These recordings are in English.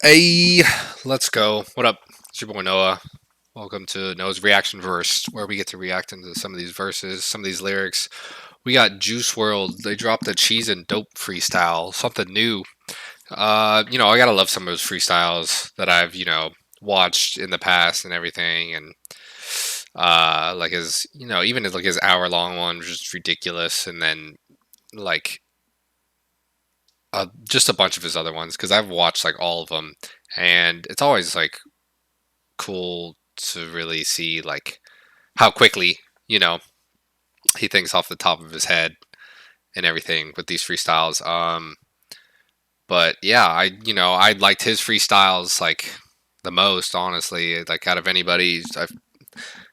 Hey, let's go. What up? It's your boy Noah. Welcome to Noah's Reaction Verse, where we get to react into some of these verses, some of these lyrics. We got Juice Wrld. They dropped a Cheese and Dope freestyle, something new. I gotta love some of those freestyles that I've, watched in the past and everything. And like his, even his like his hour-long one was just ridiculous. And then like just a bunch of his other ones because I've watched like all of them, and it's always like cool to really see like how quickly he thinks off the top of his head and everything with these freestyles. But yeah, I liked his freestyles like the most, honestly. Like out of anybody, I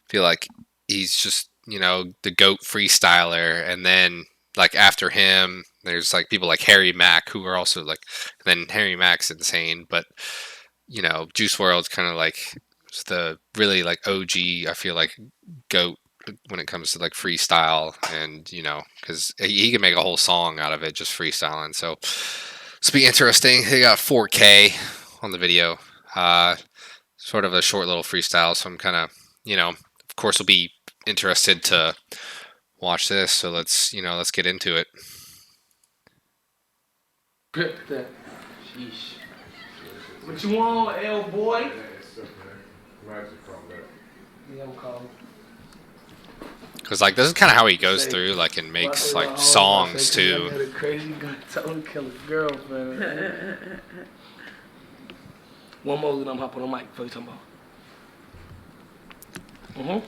feel like he's just the goat freestyler. And then like after him, there's like people like Harry Mack who are also like. And then Harry Mack's insane, but Juice World's kind of like the really like OG. I feel like goat when it comes to like freestyle, and because he can make a whole song out of it just freestyling. So it's be interesting. They got 4K on the video, sort of a short little freestyle. So I'm kind of of course, will be interested to watch this. So let's get into it. Grip that. Sheesh. What you want, L boy? Yeah, I'm calm. Cause like this is kind of how he goes through like and makes like songs too. I got a crazy gun. Tell him to kill his girlfriend. One more, then I'm hopping on the mic. What you talking about?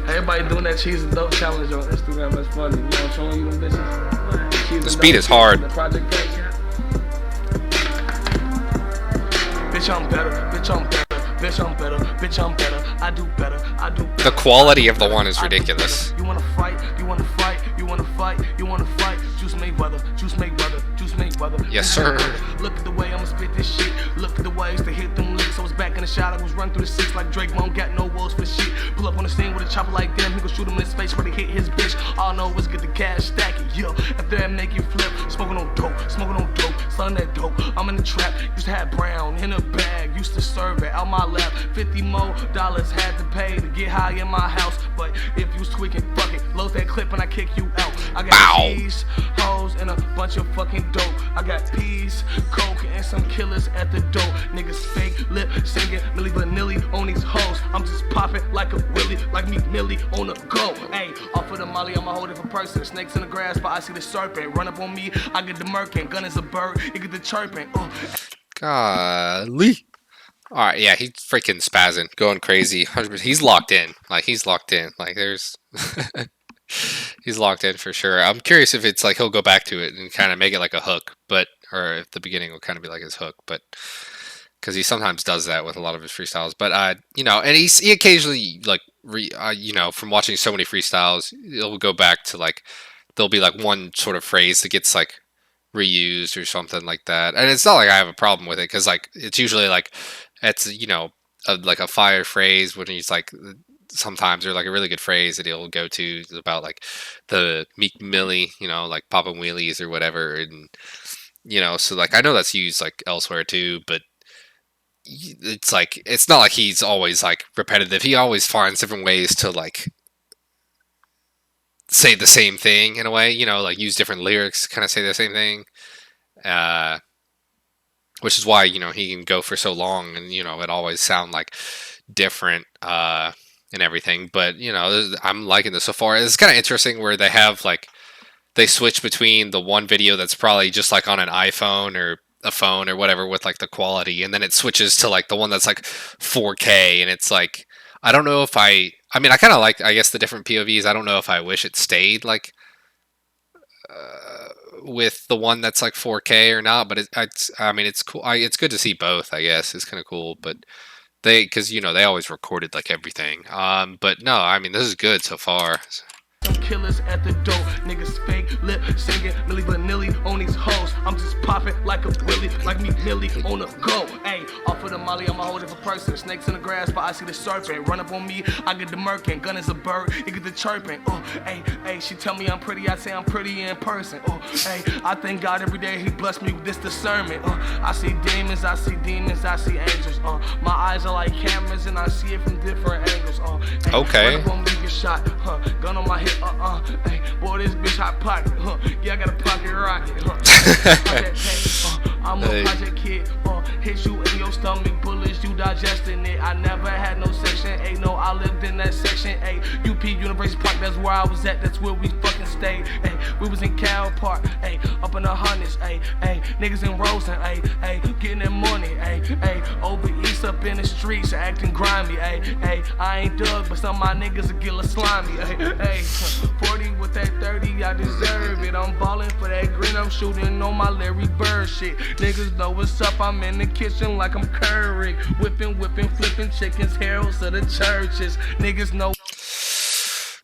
Everybody doing that cheese and dope challenge on Instagram. That's funny. You know, I'm showing you them bitches. This beat is hard. The project page. Bitch, I'm better. Bitch, I'm better. Bitch, I'm better. Bitch, I'm better. I do better. I do better. The quality of the one is ridiculous. You wanna fight? You wanna fight? You wanna fight? You wanna fight? Juice Mayweather. Juice Mayweather. Juice Mayweather. Yes, sir. Look at the way I'ma spit this shit. Look at the ways to hit them licks. I was back in the shot. I was running through the six like Drake. Won't got no walls for shit. Pull up on the scene with a chopper like them. He gon' shoot him in his face where they hit his bitch. All I know is get the cash, stack it. Yeah. After that, make you flip. Smoking on dope. Smoking on dope. Selling that dope. I'm in the trap. Used to have brown in a bag. Used to serve it out my lap. $50 more had to pay to get high in my house. But if you was tweaking, fuck it. Load that clip and I kick you out. I got cheese, hoes, and a bunch of fucking dope. I got peas, coke, and some killers at the door. Niggas fake lip singing, Milli Vanilli on these hoes. I'm just popping like a willy, like me Millie on the go. Hey, off of the molly, I'm a whole different person. Snakes in the grass, but I see the serpent. Run up on me, I get the murking. Gun is a bird, you get the chirping. Golly. Alright, yeah, he's freaking spazzing, going crazy. 100%. He's locked in. Like, he's locked in. Like, there's... he's locked in for sure. I'm curious if it's like he'll go back to it and kind of make it like a hook, or if the beginning will kind of be like his hook, but... Because he sometimes does that with a lot of his freestyles. But, and he occasionally, like, from watching so many freestyles, he'll go back to, like... There'll be, like, one sort of phrase that gets, like, reused or something like that. And it's not like I have a problem with it, because, like, it's usually, like... It's like a fire phrase when he's like sometimes or like a really good phrase that he'll go to about like the Meek Millie, like popping wheelies or whatever, and so like I know that's used like elsewhere too, but it's like it's not like he's always like repetitive. He always finds different ways to like say the same thing in a way, like use different lyrics to kind of say the same thing. Which is why, he can go for so long and, it always sound like different and everything. But, I'm liking this so far. It's kind of interesting where they have like, they switch between the one video that's probably just like on an iPhone or a phone or whatever with like the quality. And then it switches to like the one that's like 4K. And it's like, I don't know if I kind of like, I guess the different POVs. I don't know if I wish it stayed like, with the one that's like 4K or not, but it's cool. It's good to see both, I guess. It's kind of cool, but because they always recorded like everything. But no, this is good so far. Some killers at the door, niggas fake lip singing, Milli Vanilli on these hoes. I'm just popping like a Willie, like me Millie on the go. Ayy, off of the molly, I'm a whole different person. Snakes in the grass, but I see the serpent. Run up on me, I get the murking. Gun is a bird, it get the chirping. Oh, ayy, she tell me I'm pretty, I say I'm pretty in person. Oh, ayy, I thank God every day He blessed me with this discernment. I see demons, I see demons, I see angels. My eyes are like cameras and I see it from different angles. Okay. Run up on me, get shot. Gun on my hip. Hey, boy, this bitch hot pocket. Yeah, I got a pocket rocket. I'm a project kid. Hit you in your stomach, bullets, you digesting it. I never had no section. Ain't no, I lived in that section. UP University Park, that's where I was at. That's where we fucking stayed. We was in Cal Park. Up in the hundreds. Niggas in Rosen. Getting that money. Over east, up in the streets, acting grimy. I ain't Doug, but some of my niggas are get slimy. 40 with that 30, I deserve it. I'm ballin' for that green, I'm shooting on my Larry Bird shit. Niggas know what's up, I'm in the kitchen like I'm Curry. Whipping, flipping chickens, heralds of the churches. Niggas know.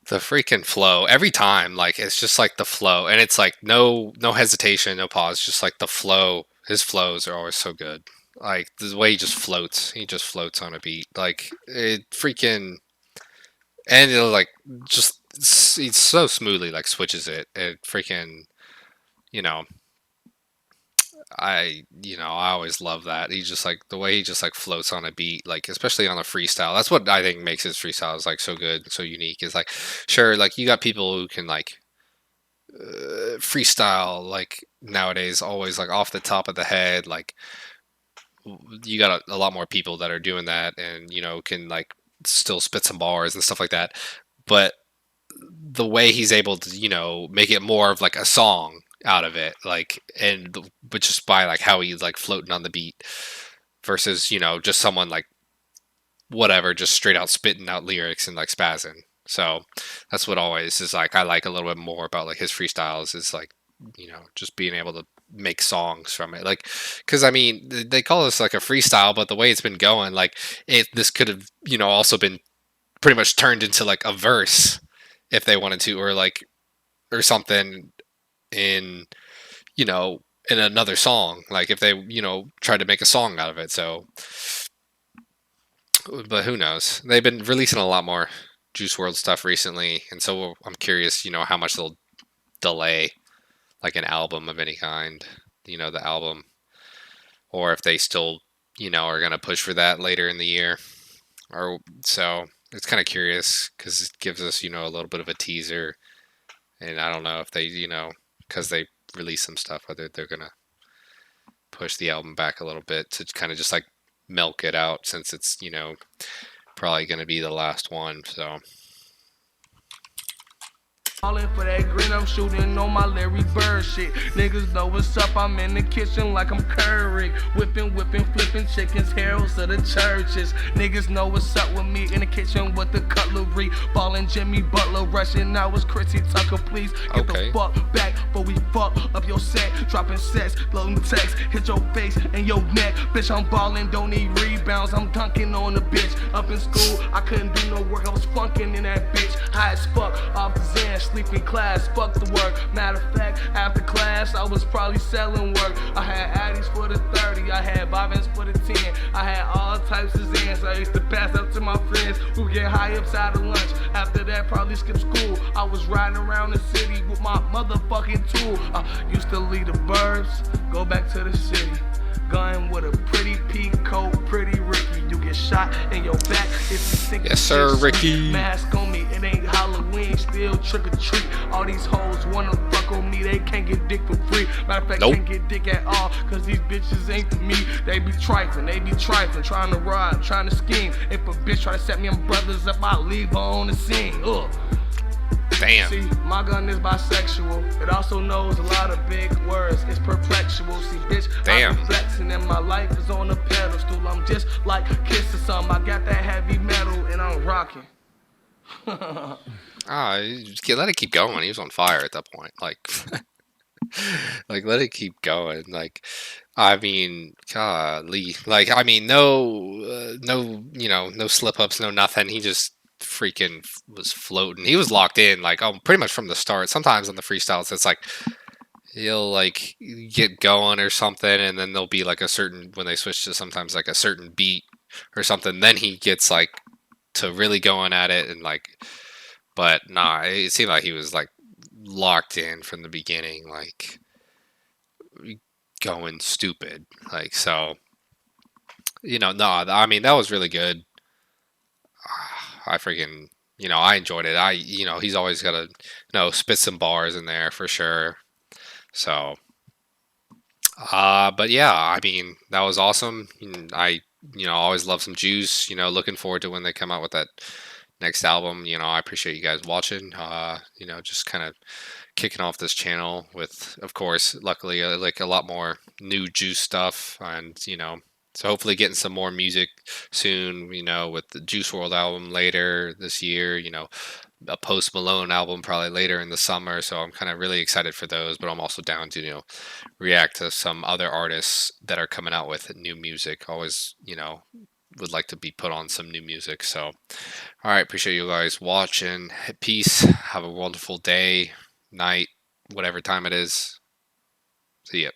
The freaking flow every time, like it's just like the flow, and it's like no hesitation, no pause, just like the flow. His flows are always so good. Like the way he just floats on a beat, like it freaking, and it'll like just he's so smoothly like switches it. It freaking, you know, I always love that. He just like the way he just like floats on a beat, like especially on a freestyle. That's what I think makes his freestyles like so good, so unique. Is like, sure, like you got people who can like freestyle like nowadays, always like off the top of the head. Like you got a lot more people that are doing that, and can like still spit some bars and stuff like that. But the way he's able to make it more of like a song out of it, like, but just by like how he's like floating on the beat versus just someone like whatever, just straight out spitting out lyrics and like spazzing. So that's what always is like I like a little bit more about like his freestyles is like just being able to make songs from it, like, because I mean they call this like a freestyle, but the way it's been going, like this could have also been pretty much turned into like a verse if they wanted to, or like or something in in another song, like if they tried to make a song out of it. So but who knows, they've been releasing a lot more Juice Wrld stuff recently, and so I'm curious how much they'll delay like an album of any kind, the album, or if they still are gonna push for that later in the year. Or so it's kind of curious because it gives us a little bit of a teaser, and I don't know if they because they release some stuff, whether they're gonna push the album back a little bit to kind of just like milk it out, since it's probably gonna be the last one. So Ballin' for that green, I'm shooting on my Larry Bird shit. Niggas know what's up, I'm in the kitchen like I'm Curry. Whipping, flipping chickens, heralds of the churches. Niggas know what's up with me in the kitchen with the cutlery. Ballin' Jimmy Butler, rushing out was Chrissy Tucker, please get the fuck back before we fuck up your set. Dropping sets, loading text, hit your face and your neck. Bitch, I'm ballin', don't need rebounds, I'm dunking on the bitch. Up in school, I couldn't do no work, I was flunking in that bitch. High as fuck, off the Zan, sleeping class, fuck the work. Matter of fact, after class, I was probably selling work. I had Addies for the 30, I had Bobbins for the 10. I had all types of Zans, I used to pass out to my friends who get high upside of lunch. After that, probably skip school. I was riding around the city with my motherfucking tool. Used to leave the burbs, go back to the city. Gun with a pretty peacoat, pretty Ricky. You get shot in your back if you think yes sir, Ricky. Mask on me, it ain't Halloween, still trick or treat. All these hoes wanna fuck on me, they can't get dick for free. Matter of fact, can't get dick at all, cause these bitches ain't for me. They be trifling, trying to rob, trying to scheme. If a bitch try to set me and brothers up, I leave her on the scene. Damn. See, my gun is bisexual. It also knows a lot of big words. It's perplexual. See, bitch, I'm flexing and my life is on a pedestal. I'm just like Kiss or something. I got that heavy metal and I'm rocking. Let it keep going. He was on fire at that point. Like, like let it keep going. Like, I mean, golly. Like, I mean, no, no slip ups, no nothing. He just freaking was floating. He was locked in, like, pretty much from the start. Sometimes on the freestyles, it's like he'll like get going or something, and then there'll be like a certain when they switch to sometimes like a certain beat or something. Then he gets like to really going at it and like, but nah, it seemed like he was like locked in from the beginning, like going stupid. Like so, no, I mean that was really good. I freaking, I enjoyed it. He's always got to, spit some bars in there for sure. So, but yeah, I mean, that was awesome. I, always love some Juice, looking forward to when they come out with that next album. I appreciate you guys watching, just kind of kicking off this channel with, of course, luckily, like a lot more new Juice stuff, and so hopefully getting some more music soon. With the Juice World album later this year. A post Malone album probably later in the summer. So I'm kind of really excited for those, but I'm also down to react to some other artists that are coming out with new music. Always would like to be put on some new music. So all right, appreciate you guys watching. Peace. Have a wonderful day, night, whatever time it is. See ya.